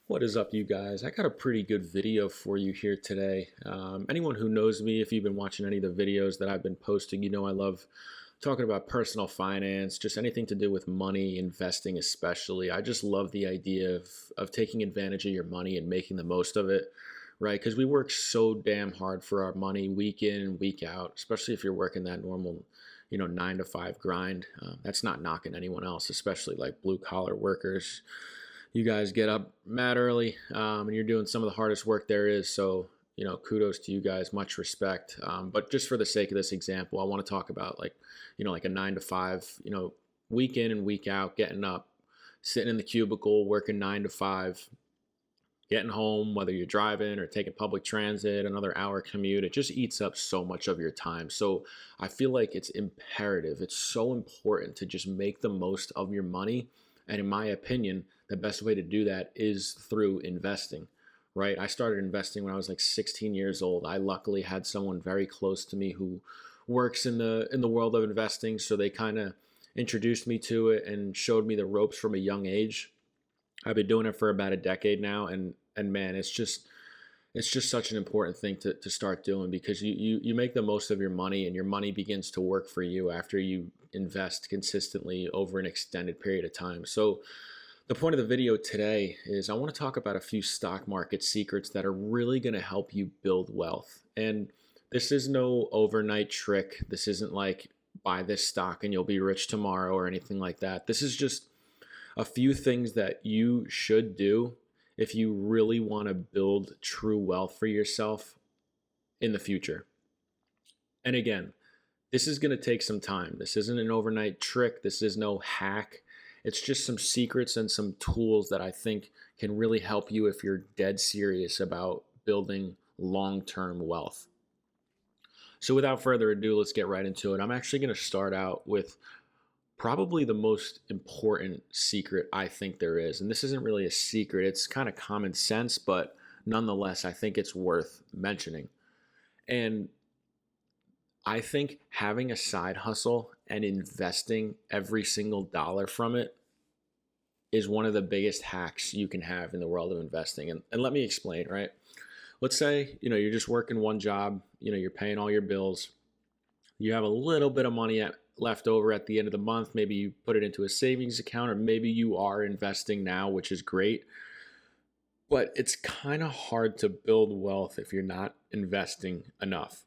What is up, you guys? I got a pretty good video for you here today. Anyone who knows me, if you've been watching any of the videos that I've been posting, you know I love talking about personal finance, just anything to do with money, investing especially. I just love the idea of taking advantage of your money and making the most of it, right? Because we work so damn hard for our money week in and week out, especially if you're working that normal, 9 to 5 grind. That's not knocking anyone else, especially like blue collar workers. You guys get up mad early, and you're doing some of the hardest work there is. So, kudos to you guys, much respect. But just for the sake of this example, I want to talk about like a 9 to 5, week in and week out, getting up, sitting in the cubicle, working 9 to 5, getting home, whether you're driving or taking public transit, another hour commute. It just eats up so much of your time. So I feel like it's imperative. It's so important to just make the most of your money. And in my opinion, the best way to do that is through investing, right? I started investing when I was like 16 years old. I luckily had someone very close to me who works in the world of investing, so they kind of introduced me to it and showed me the ropes from a young age. I've been doing it for about a decade now, and man, it's just such an important thing to start doing, because you make the most of your money, and your money begins to work for you after you invest consistently over an extended period of time. So the point of the video today is I want to talk about a few stock market secrets that are really going to help you build wealth. And this is no overnight trick. This isn't like buy this stock and you'll be rich tomorrow or anything like that. This is just a few things that you should do if you really want to build true wealth for yourself in the future. And again, this is going to take some time. This isn't an overnight trick. This is no hack. It's just some secrets and some tools that I think can really help you if you're dead serious about building long-term wealth. So without further ado, let's get right into it. I'm actually going to start out with probably the most important secret I think there is. And this isn't really a secret. It's kind of common sense, but nonetheless, I think it's worth mentioning. And I think having a side hustle and investing every single dollar from it is one of the biggest hacks you can have in the world of investing. And let me explain, right? Let's say, you're just working one job, you're paying all your bills. You have a little bit of money left over at the end of the month. Maybe you put it into a savings account, or maybe you are investing now, which is great. But it's kind of hard to build wealth if you're not investing enough.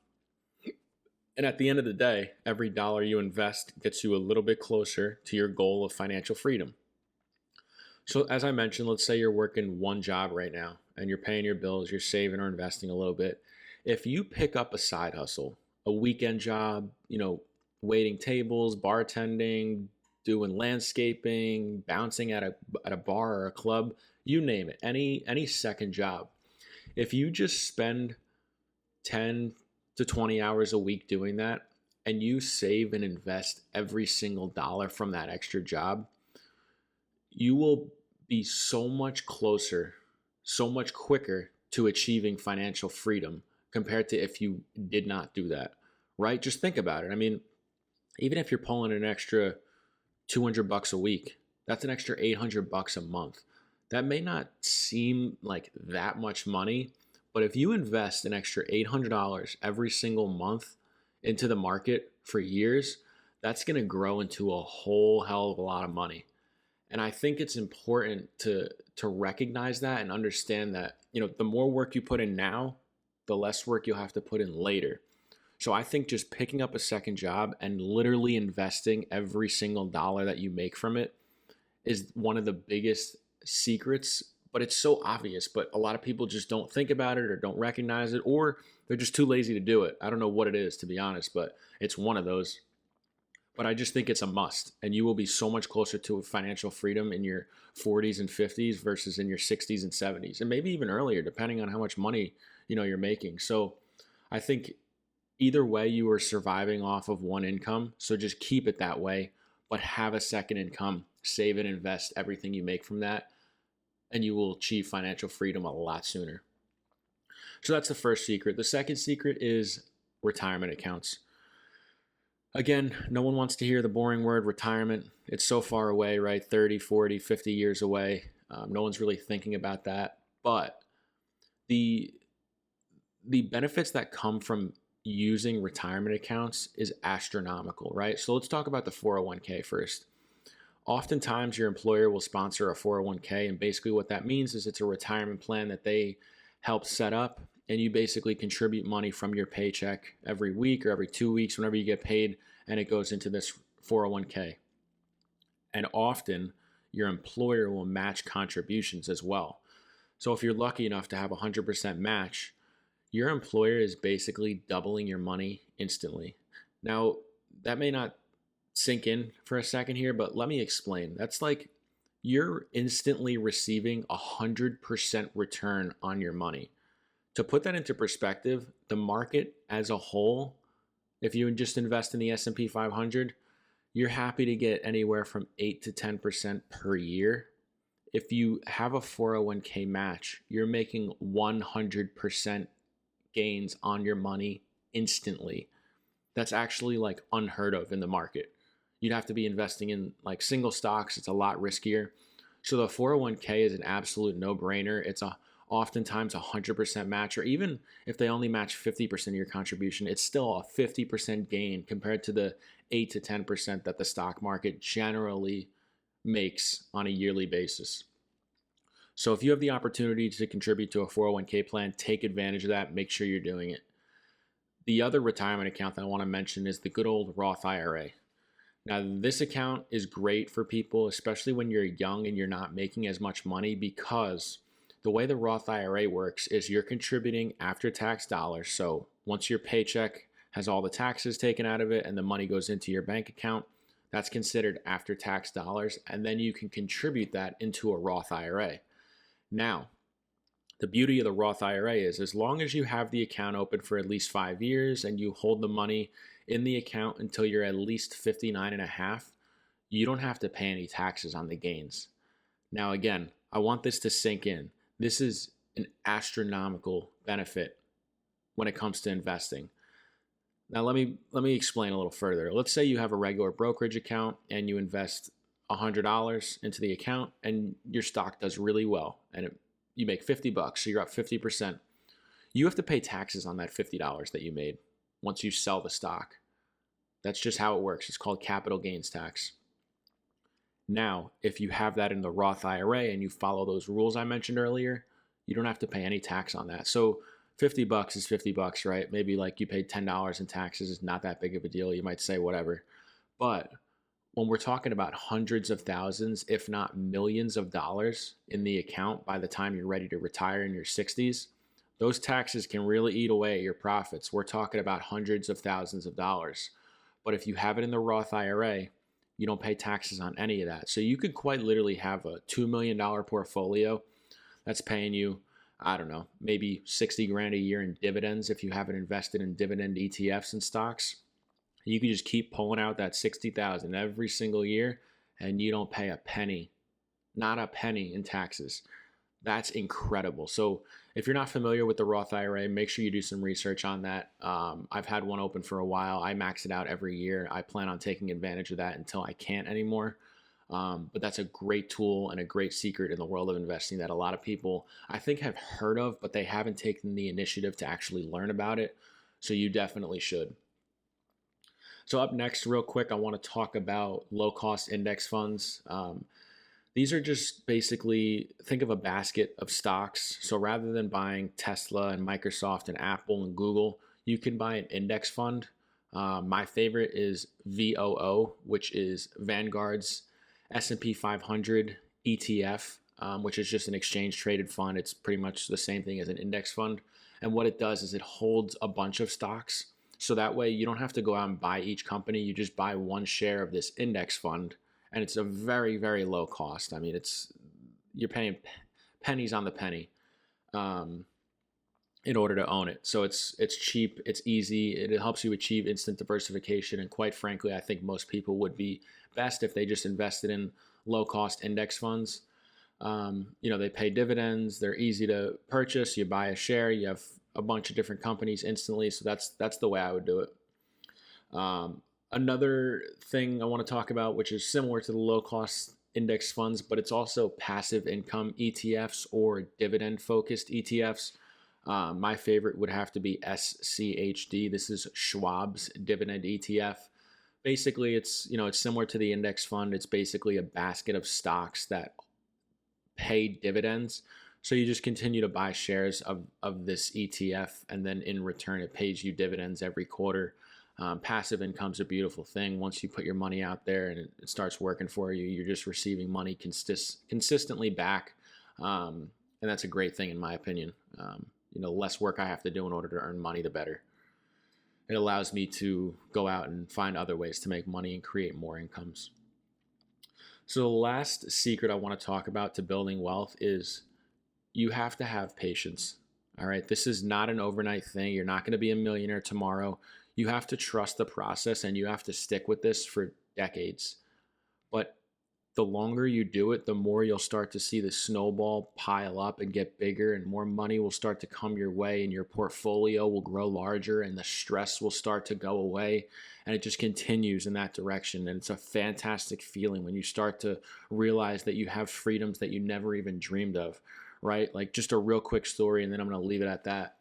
And at the end of the day, every dollar you invest gets you a little bit closer to your goal of financial freedom. So as I mentioned, let's say you're working one job right now and you're paying your bills, you're saving or investing a little bit. If you pick up a side hustle, a weekend job, waiting tables, bartending, doing landscaping, bouncing at a bar or a club, you name it, any second job. If you just spend 10 to 20 hours a week doing that, and you save and invest every single dollar from that extra job, you will be so much closer, so much quicker to achieving financial freedom compared to if you did not do that, right? Just think about it. I mean, even if you're pulling an extra $200 a week, that's an extra $800 a month. That may not seem like that much money, but if you invest an extra $800 every single month into the market for years, that's going to grow into a whole hell of a lot of money. And I think it's important to recognize that and understand that, the more work you put in now, the less work you'll have to put in later. So I think just picking up a second job and literally investing every single dollar that you make from it is one of the biggest secrets. But it's so obvious, but a lot of people just don't think about it or don't recognize it, or they're just too lazy to do it. I don't know what it is, to be honest, but it's one of those. But I just think it's a must, and you will be so much closer to financial freedom in your 40s and 50s versus in your 60s and 70s, and maybe even earlier, depending on how much money you're making. So I think either way, you are surviving off of one income, so just keep it that way, but have a second income, save and invest everything you make from that, and you will achieve financial freedom a lot sooner. So that's the first secret. The second secret is retirement accounts. Again, no one wants to hear the boring word retirement. It's so far away, right? 30, 40, 50 years away. No one's really thinking about that. But the the benefits that come from using retirement accounts is astronomical, right? So let's talk about the 401k first. Oftentimes, your employer will sponsor a 401k, and basically what that means is it's a retirement plan that they help set up, and you basically contribute money from your paycheck every week or every 2 weeks, whenever you get paid, and it goes into this 401k. And often, your employer will match contributions as well. So if you're lucky enough to have a 100% match, your employer is basically doubling your money instantly. Now, that may not sink in for a second here, but let me explain. That's like you're instantly receiving 100% return on your money. To put that into perspective, the market as a whole, if you just invest in the S&P 500, you're happy to get anywhere from 8 to 10% per year. If you have a 401k match, you're making 100% gains on your money instantly. That's actually like unheard of in the market. You'd have to be investing in like single stocks. It's a lot riskier. So the 401k is an absolute no-brainer. It's oftentimes 100% match, or even if they only match 50% of your contribution, it's still a 50% gain compared to the 8 to 10% that the stock market generally makes on a yearly basis. So if you have the opportunity to contribute to a 401k plan, take advantage of that. Make sure you're doing it. The other retirement account that I want to mention is the good old Roth IRA. Now, this account is great for people, especially when you're young and you're not making as much money, because the way the Roth IRA works is you're contributing after-tax dollars. So once your paycheck has all the taxes taken out of it and the money goes into your bank account, that's considered after-tax dollars, and then you can contribute that into a Roth IRA. Now, the beauty of the Roth IRA is as long as you have the account open for at least 5 years and you hold the money in the account until you're at least 59 and a half, you don't have to pay any taxes on the gains. Now, again, I want this to sink in. This is an astronomical benefit when it comes to investing. Now, let me explain a little further. Let's say you have a regular brokerage account and you invest $100 into the account and your stock does really well and you make $50, so you're up 50%. You have to pay taxes on that $50 that you made once you sell the stock. That's just how it works. It's called capital gains tax. Now, if you have that in the Roth IRA and you follow those rules I mentioned earlier, you don't have to pay any tax on that. So $50 is $50, right? Maybe like you paid $10 in taxes. It's not that big of a deal. You might say whatever. But when we're talking about hundreds of thousands, if not millions of dollars in the account by the time you're ready to retire in your 60s, those taxes can really eat away at your profits. We're talking about hundreds of thousands of dollars. But if you have it in the Roth IRA, you don't pay taxes on any of that. So you could quite literally have a $2 million portfolio that's paying you, I don't know, maybe 60 grand a year in dividends if you have it invested in dividend ETFs and stocks. You can just keep pulling out that 60,000 every single year and you don't pay a penny, not a penny in taxes. That's incredible. So if you're not familiar with the Roth IRA, make sure you do some research on that. I've had one open for a while. I max it out every year. I plan on taking advantage of that until I can't anymore. But that's a great tool and a great secret in the world of investing that a lot of people, I think, have heard of, but they haven't taken the initiative to actually learn about it. So you definitely should. So up next, real quick, I want to talk about low-cost index funds. These are just basically, think of a basket of stocks. So rather than buying Tesla and Microsoft and Apple and Google, you can buy an index fund. My favorite is VOO, which is Vanguard's S&P 500 ETF, which is just an exchange-traded fund. It's pretty much the same thing as an index fund. And what it does is it holds a bunch of stocks. So that way you don't have to go out and buy each company. You just buy one share of this index fund. And it's a very, very low cost. I mean, you're paying pennies on the penny in order to own it. So it's cheap, it's easy, it helps you achieve instant diversification. And quite frankly, I think most people would be best if they just invested in low cost index funds. They pay dividends, they're easy to purchase. You buy a share, you have a bunch of different companies instantly. So that's the way I would do it. Another thing I want to talk about, which is similar to the low cost index funds, but it's also passive income ETFs or dividend focused ETFs. My favorite would have to be SCHD. This is Schwab's dividend ETF. Basically, it's similar to the index fund. It's basically a basket of stocks that pay dividends. So you just continue to buy shares of this ETF, and then in return, it pays you dividends every quarter. Passive income's a beautiful thing. Once you put your money out there and it starts working for you, you're just receiving money consistently back. And that's a great thing, in my opinion. The less work I have to do in order to earn money, the better. It allows me to go out and find other ways to make money and create more incomes. So the last secret I want to talk about to building wealth is you have to have patience. All right. This is not an overnight thing. You're not going to be a millionaire tomorrow. You have to trust the process and you have to stick with this for decades. But the longer you do it, the more you'll start to see the snowball pile up and get bigger, and more money will start to come your way, and your portfolio will grow larger, and the stress will start to go away. And it just continues in that direction. And it's a fantastic feeling when you start to realize that you have freedoms that you never even dreamed of, right? Like, just a real quick story, and then I'm going to leave it at that.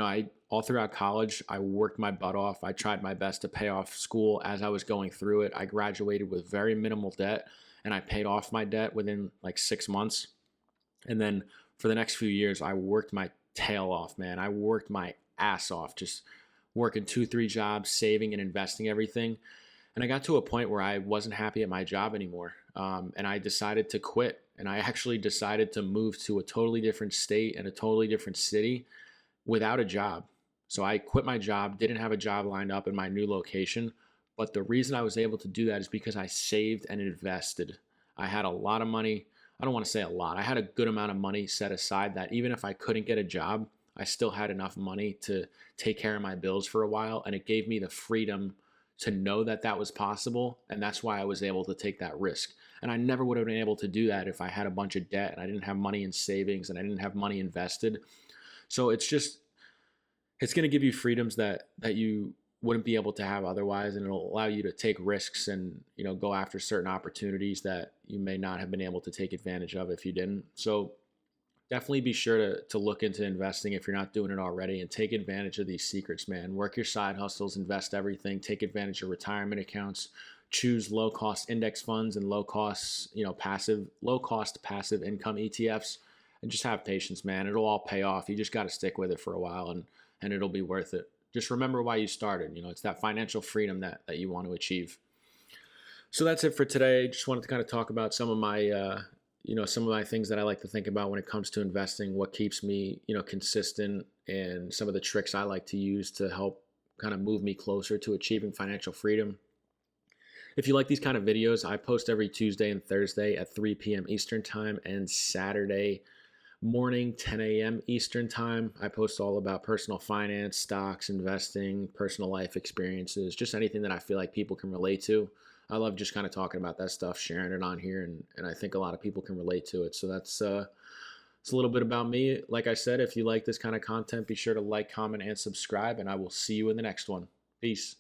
I all throughout college, I worked my butt off. I tried my best to pay off school as I was going through it. I graduated with very minimal debt, and I paid off my debt within like 6 months. And then for the next few years, I worked my tail off, man. I worked my ass off, just working 2, 3 jobs, saving and investing everything. And I got to a point where I wasn't happy at my job anymore. And I decided to quit. And I actually decided to move to a totally different state and a totally different city without a job. So I quit my job, didn't have a job lined up in my new location. But the reason I was able to do that is because I saved and invested. I had a lot of money. I don't want to say a lot. I had a good amount of money set aside that even if I couldn't get a job, I still had enough money to take care of my bills for a while. And it gave me the freedom to know that that was possible. And that's why I was able to take that risk. And I never would have been able to do that if I had a bunch of debt and I didn't have money in savings and I didn't have money invested. So it's going to give you freedoms that you wouldn't be able to have otherwise, and it'll allow you to take risks and go after certain opportunities that you may not have been able to take advantage of if you didn't. So definitely be sure to look into investing if you're not doing it already, and take advantage of these secrets, man. Work your side hustles, invest everything, take advantage of retirement accounts, choose low cost index funds and low cost passive income ETFs, and just have patience, man. It'll all pay off. You just got to stick with it for a while, and it'll be worth it. Just remember why you started. It's that financial freedom that you want to achieve. So that's it for today. Just wanted to kind of talk about some of my things that I like to think about when it comes to investing, what keeps me, consistent, and some of the tricks I like to use to help kind of move me closer to achieving financial freedom. If you like these kind of videos, I post every Tuesday and Thursday at 3 p.m. Eastern Time and Saturday morning, 10 a.m. Eastern Time. I post all about personal finance, stocks, investing, personal life experiences, just anything that I feel like people can relate to. I love just kind of talking about that stuff, sharing it on here, and I think a lot of people can relate to it. So that's it's a little bit about me. Like I said, if you like this kind of content, be sure to like, comment, and subscribe, and I will see you in the next one. Peace.